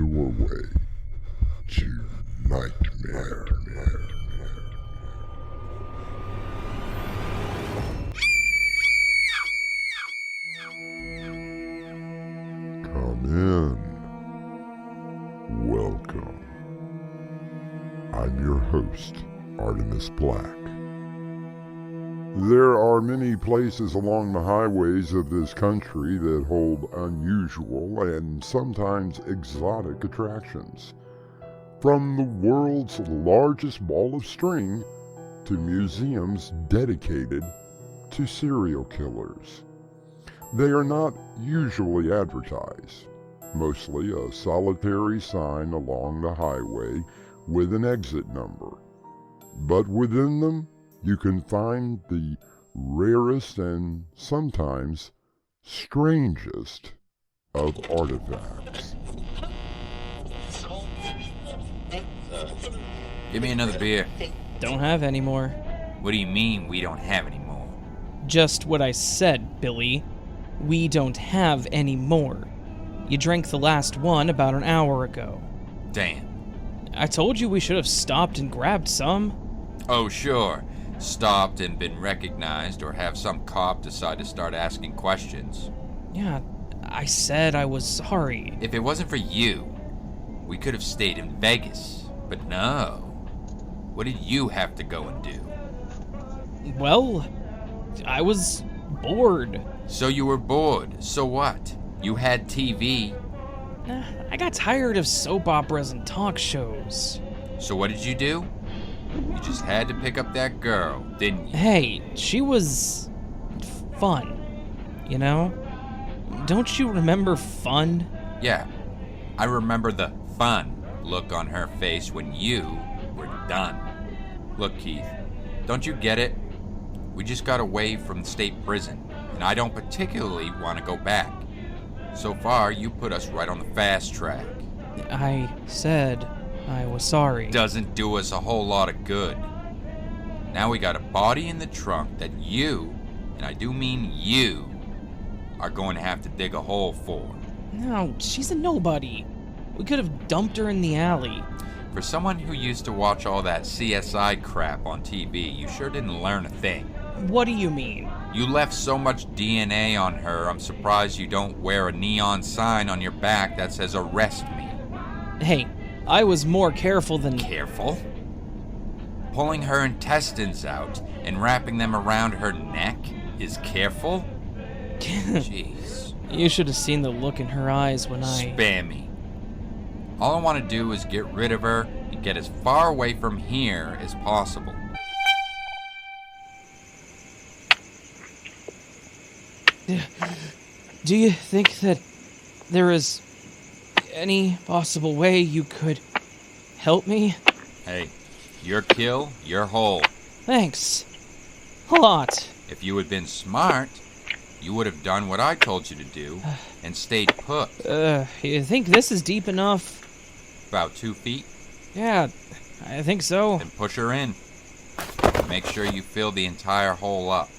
doorway to nightmare. Come in. Welcome. I'm your host, Artemis Black. There are many places along the highways of this country that hold unusual and sometimes exotic attractions. From the world's largest ball of string to museums dedicated to serial killers. They are not usually advertised, mostly a solitary sign along the highway with an exit number. But within them, you can find the rarest and sometimes strangest of artifacts. Give me another beer. Don't have any more. What do you mean we don't have any more? Just what I said, Billy. We don't have any more. You drank the last one about an hour ago. Damn. I told you we should have stopped and grabbed some. Oh, sure. Stopped and been recognized, or have some cop decide to start asking questions. Yeah, I said I was sorry. If it wasn't for you, we could have stayed in Vegas. But no. What did you have to go and do? Well, I was bored. So you were bored. So what? You had TV. I got tired of soap operas and talk shows. So what did you do? You just had to pick up that girl, didn't you? Hey, she was fun, you know? Don't you remember fun? Yeah, I remember the fun look on her face when you were done. Look, Keith, don't you get it? We just got away from the state prison, and I don't particularly want to go back. So far, you put us right on the fast track. I said I was sorry. Doesn't do us a whole lot of good. Now we got a body in the trunk that you, and I do mean you, are going to have to dig a hole for. No, she's a nobody. We could have dumped her in the alley. For someone who used to watch all that CSI crap on TV, you sure didn't learn a thing. What do you mean? You left so much DNA on her, I'm surprised you don't wear a neon sign on your back that says arrest me. Hey, I was more careful than... Careful? Pulling her intestines out and wrapping them around her neck is careful? Jeez. You should have seen the look in her eyes when Spammy. All I want to do is get rid of her and get as far away from here as possible. Do you think that there is any possible way you could help me? Hey, your kill, your hole. Thanks. A lot. If you had been smart, you would have done what I told you to do and stayed put. You think this is deep enough? About 2 feet? Yeah, I think so. Then push her in. Make sure you fill the entire hole up.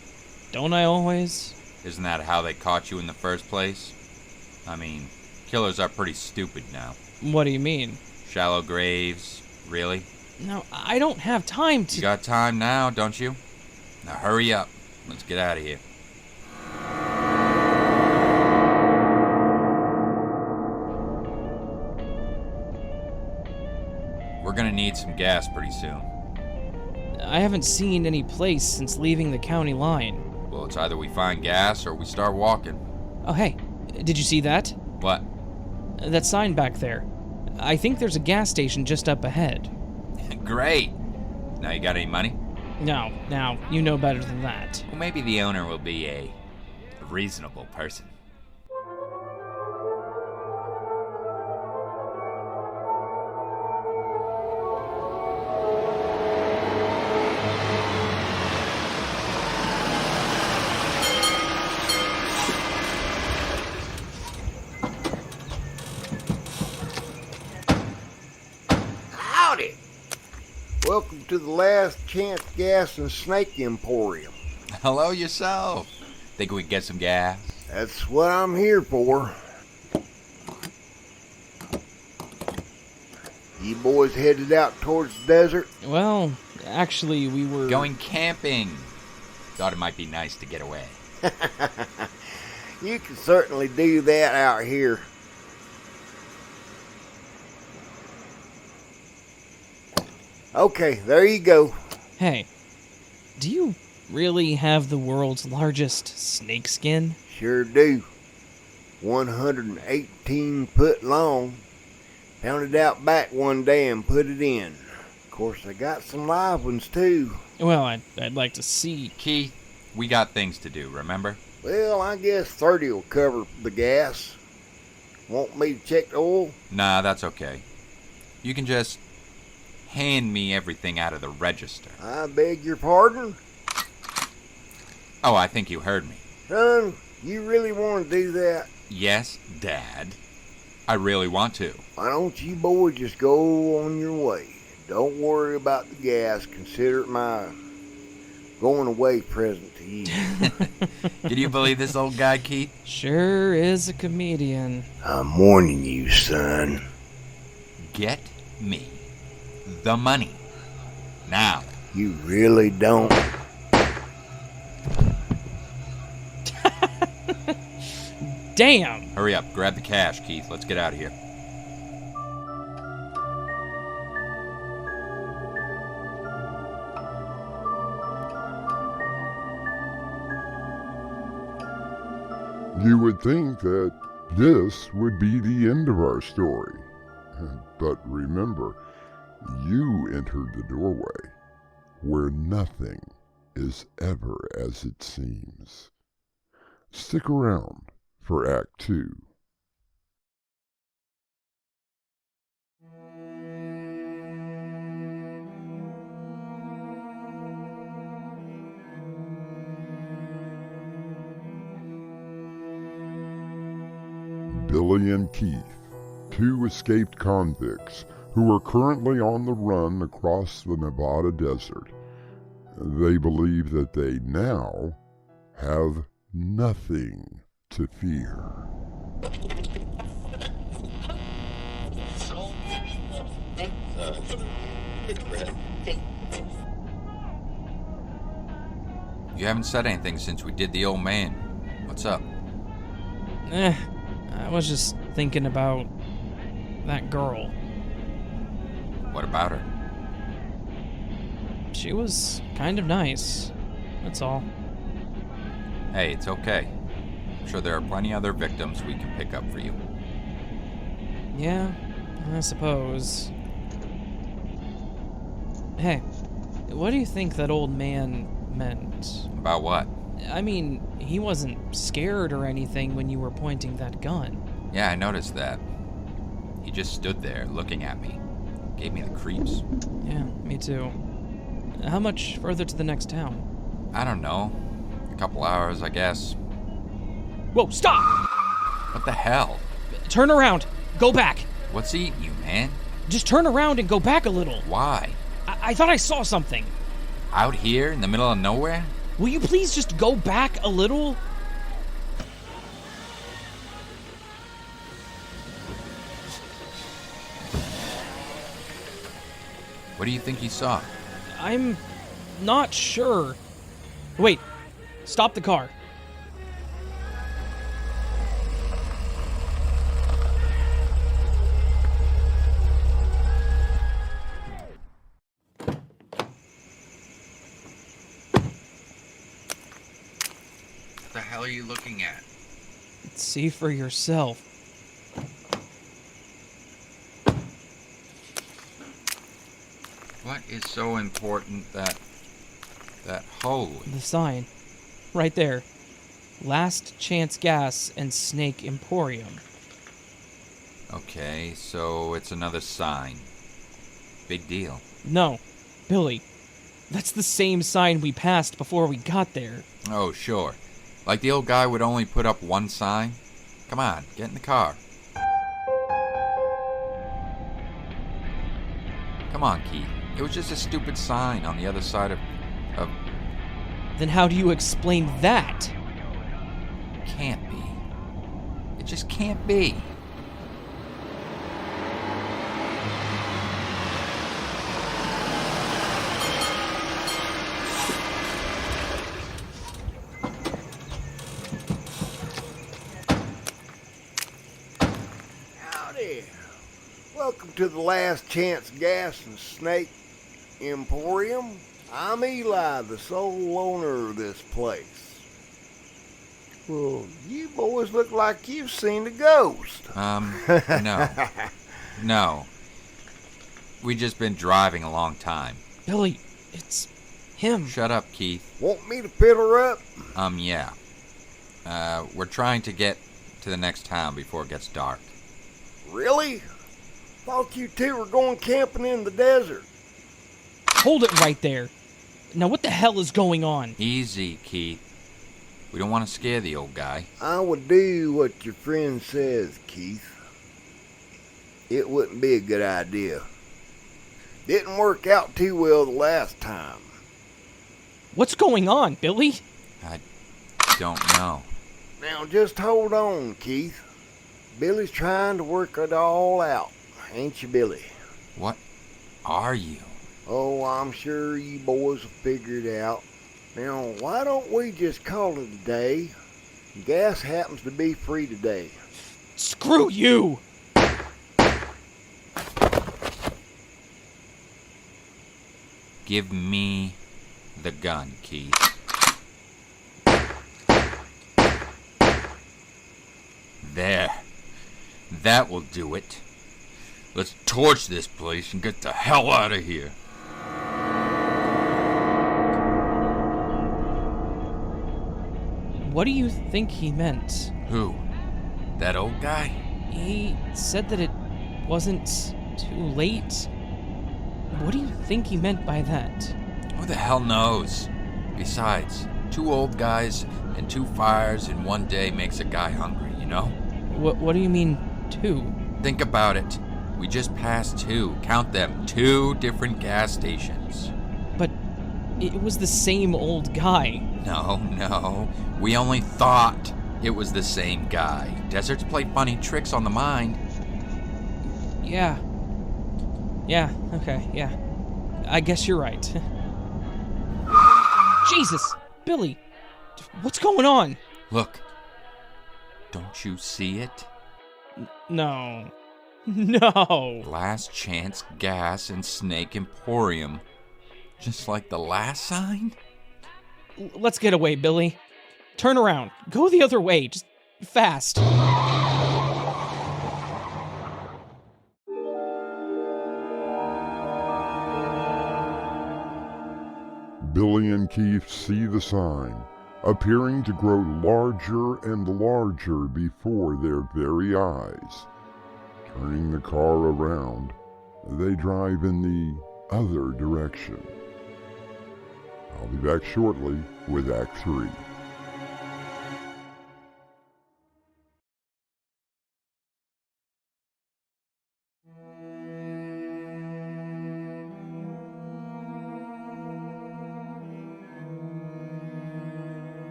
Don't I always? Isn't that how they caught you in the first place? I mean, killers are pretty stupid now. What do you mean? Shallow graves, really? No, I don't have time to... You got time now, don't you? Now hurry up. Let's get out of here. We're gonna need some gas pretty soon. I haven't seen any place since leaving the county line. Well, it's either we find gas or we start walking. Oh, hey, did you see that? What? That sign back there. I think there's a gas station just up ahead. Great. Now you got any money? No, now, you know better than that. Well, maybe the owner will be a reasonable person. Welcome to the Last Chance Gas and Snake Emporium. Hello yourself. Think we can get some gas? That's what I'm here for. You boys headed out towards the desert? Well, actually, we were... Going camping. Thought it might be nice to get away. You can certainly do that out here. Okay, there you go. Hey, do you really have the world's largest snakeskin? Sure do. 118 foot long. Found it out back one day and put it in. Of course, I got some live ones too. Well, I'd like to see. Keith, we got things to do, remember? Well, I guess 30 will cover the gas. Want me to check the oil? Nah, that's okay. You can just hand me everything out of the register. I beg your pardon? Oh, I think you heard me. Son, you really want to do that? Yes, Dad. I really want to. Why don't you boys just go on your way? Don't worry about the gas. Consider it my going away present to you. Can you believe this old guy, Keith? Sure is a comedian. I'm warning you, son. Get me the money. Now. You really don't. Damn! Hurry up, grab the cash, Keith. Let's get out of here. You would think that this would be the end of our story. But remember, you entered the doorway where nothing is ever as it seems. Stick around for Act 2. Billy and Keith, two escaped convicts who are currently on the run across the Nevada desert. They believe that they now have nothing to fear. You haven't said anything since we did the old man. What's up? I was just thinking about that girl. What about her? She was kind of nice. That's all. Hey, it's okay. I'm sure there are plenty other victims we can pick up for you. Yeah, I suppose. Hey, what do you think that old man meant? About what? I mean, he wasn't scared or anything when you were pointing that gun. Yeah, I noticed that. He just stood there looking at me. Gave me the creeps. Yeah, me too. How much further to the next town? I don't know. A couple hours, I guess. Whoa, stop! What the hell? Turn around! Go back! What's eating you, man? Just turn around and go back a little. Why? I thought I saw something. Out here in the middle of nowhere? Will you please just go back a little? What do you think you saw? I'm not sure. Wait, stop the car. What the hell are you looking at? See for yourself. What is so important that holy? The sign. Right there. Last Chance Gas and Snake Emporium. Okay, so it's another sign. Big deal. No, Billy. That's the same sign we passed before we got there. Oh, sure. Like the old guy would only put up one sign? Come on, get in the car. Come on, Keith. It was just a stupid sign on the other side of... Then how do you explain that? Can't be. It just can't be. Howdy. Welcome to the Last Chance Gas and Snake Emporium. I'm Eli, the sole owner of this place. Well, you boys look like you've seen a ghost. No. No. We just been driving a long time. Billy, it's him. Shut up, Keith. Want me to fill her up? Yeah. We're trying to get to the next town before it gets dark. Really? Thought you two were going camping in the desert. Hold it right there. Now what the hell is going on? Easy, Keith. We don't want to scare the old guy. I would do what your friend says, Keith. It wouldn't be a good idea. Didn't work out too well the last time. What's going on, Billy? I don't know. Now just hold on, Keith. Billy's trying to work it all out. Ain't you, Billy? What are you? Oh, I'm sure you boys will figure it out. Now, why don't we just call it a day? Gas happens to be free today. Screw you! Give me the gun, Keith. There. That will do it. Let's torch this place and get the hell out of here. What do you think he meant? Who? That old guy? He said that it wasn't too late. What do you think he meant by that? Who the hell knows? Besides, 2 old guys and 2 fires in one day makes a guy hungry, you know? What do you mean, two? Think about it. We just passed 2. Count them. 2 different gas stations. But it was the same old guy. No. We only thought it was the same guy. Deserts play funny tricks on the mind. Yeah, okay, yeah. I guess you're right. Jesus! Billy! What's going on? Look. Don't you see it? No. No! Last Chance Gas and Snake Emporium. Just like the last sign? Let's get away, Billy. Turn around. Go the other way. Just fast. Billy and Keith see the sign, appearing to grow larger and larger before their very eyes. Turning the car around, they drive in the other direction. I'll be back shortly with Act 3.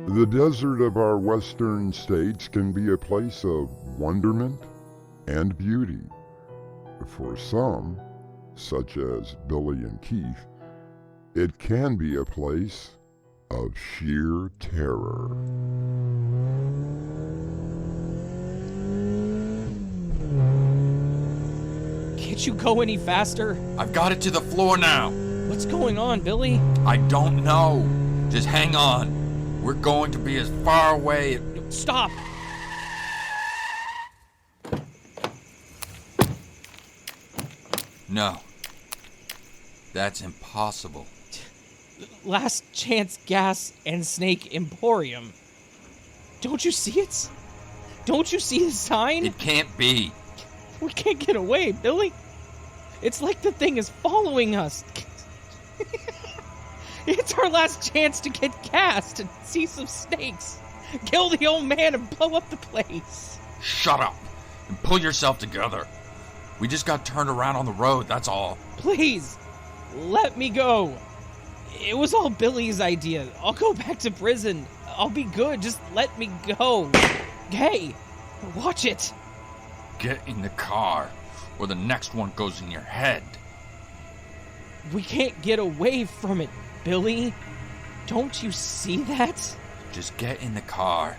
The desert of our western states can be a place of wonderment and beauty. For some, such as Billy and Keith, it can be a place of sheer terror. Can't you go any faster? I've got it to the floor now. What's going on, Billy? I don't know. Just hang on. We're going to be as far away. Stop! No. That's impossible. Last Chance Gas and Snake Emporium. Don't you see it? Don't you see the sign? It can't be. We can't get away, Billy. It's like the thing is following us. It's our last chance to get gas and see some snakes. Kill the old man and blow up the place. Shut up and pull yourself together. We just got turned around on the road, that's all. Please, let me go. It was all Billy's idea. I'll go back to prison. I'll be good. Just let me go. Hey, watch it. Get in the car, or the next one goes in your head. We can't get away from it, Billy. Don't you see that? Just get in the car.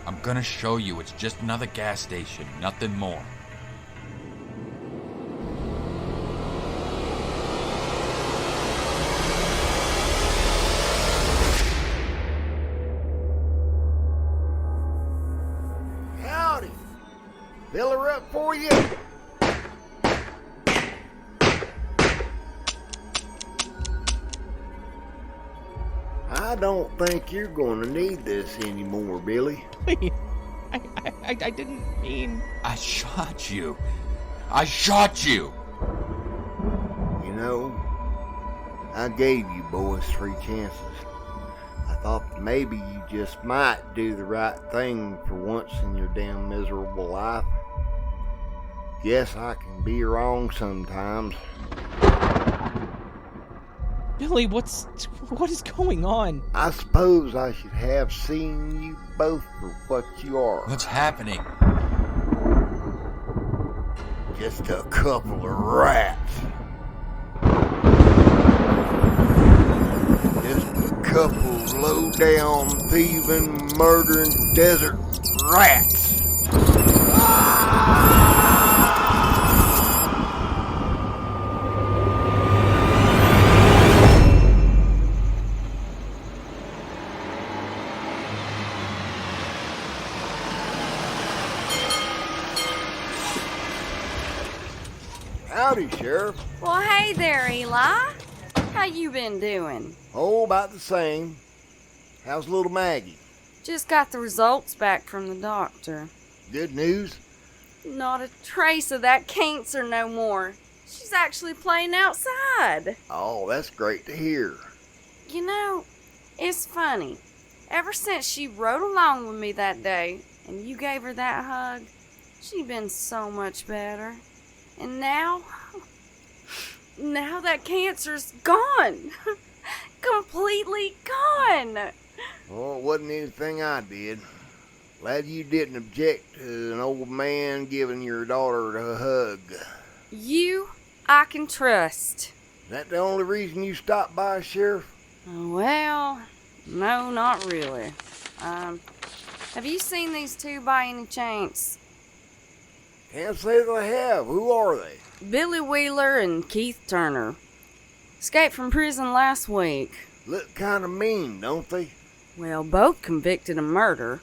I'm gonna show you it's just another gas station, nothing more. Howdy. Fill her up for you. I don't think you're going to need this anymore, Billy. Please. I didn't mean... I shot you. I shot you. You know, I gave you boys 3 chances. I thought that maybe you just might do the right thing for once in your damn miserable life. Guess I can be wrong sometimes. Billy, what is going on? I suppose I should have seen you both for what you are. What's happening? Just a couple of rats. Just a couple of low-down, thieving, murdering desert rats. Howdy, Sheriff. Well, hey there, Eli. How you been doing? Oh, about the same. How's little Maggie? Just got the results back from the doctor. Good news? Not a trace of that cancer no more. She's actually playing outside. Oh, that's great to hear. You know, it's funny. Ever since she rode along with me that day and you gave her that hug, she's been so much better. And now that cancer's gone. Completely gone. Oh, it wasn't anything I did. Glad you didn't object to an old man giving your daughter a hug. You, I can trust. Is that the only reason you stopped by, Sheriff? Well, no, not really. Have you seen these two by any chance? Can't say that I have. Who are they? Billy Wheeler and Keith Turner. Escaped from prison last week. Look kind of mean, don't they? Well, both convicted of murder.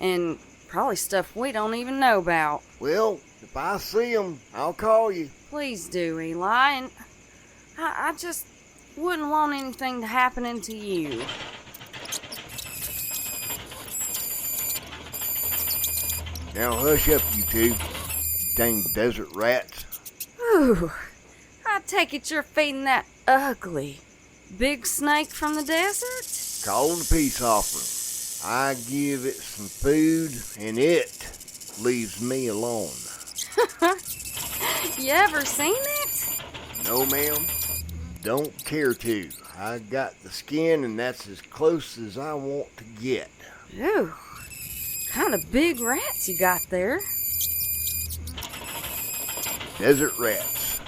And probably stuff we don't even know about. Well, if I see them, I'll call you. Please do, Eli. And I just wouldn't want anything to happen to you. Now hush up, you two. Dang desert rats. Ooh, I take it you're feeding that ugly big snake from the desert? Calling a peace offering. I give it some food, and it leaves me alone. You ever seen it? No, ma'am. Don't care to. I got the skin, and that's as close as I want to get. Ooh, kind of big rats you got there. Desert rats.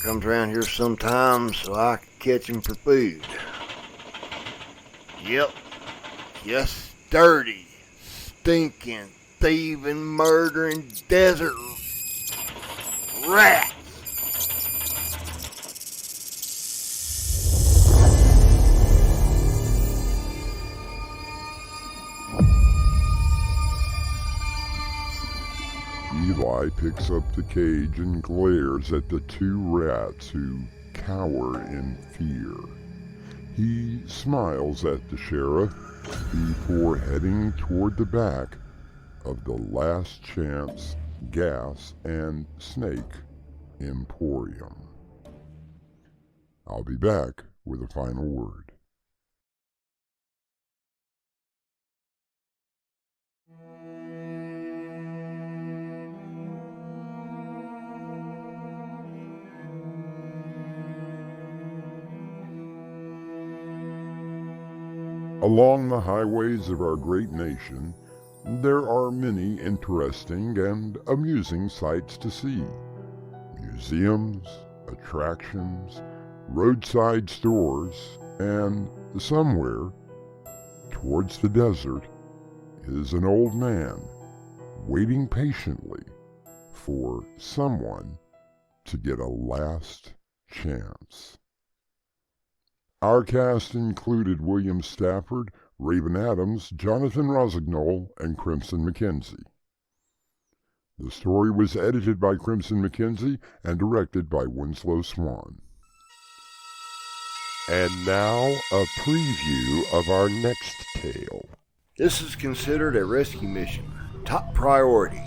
Comes around here sometimes so I can catch them for food. Yep. Just dirty, stinking, thieving, murdering desert rats. Eli picks up the cage and glares at the 2 rats who cower in fear. He smiles at the sheriff before heading toward the back of the Last Chance Gas and Snake Emporium. I'll be back with a final word. Along the highways of our great nation, there are many interesting and amusing sights to see. Museums, attractions, roadside stores, and somewhere towards the desert is an old man waiting patiently for someone to get a last chance. Our cast included William Stafford, Raven Adams, Jonathan Rosignol, and Crimson McKenzie. The story was edited by Crimson McKenzie and directed by Winslow Swan. And now, a preview of our next tale. This is considered a rescue mission. Top priority.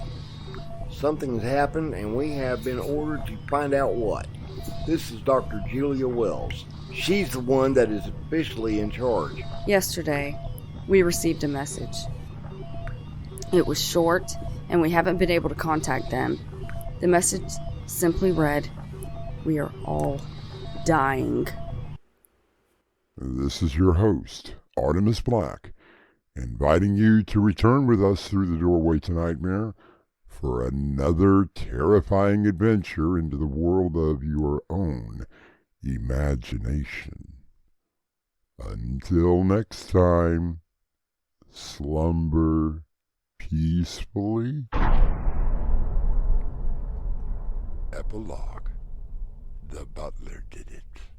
Something's happened and we have been ordered to find out what. This is Dr. Julia Wells. She's the one that is officially in charge. Yesterday, we received a message. It was short, and we haven't been able to contact them. The message simply read, "We are all dying." This is your host, Artemis Black, inviting you to return with us through the doorway to Nightmare for another terrifying adventure into the world of your own imagination. Until next time, slumber peacefully. Epilogue. The butler did it.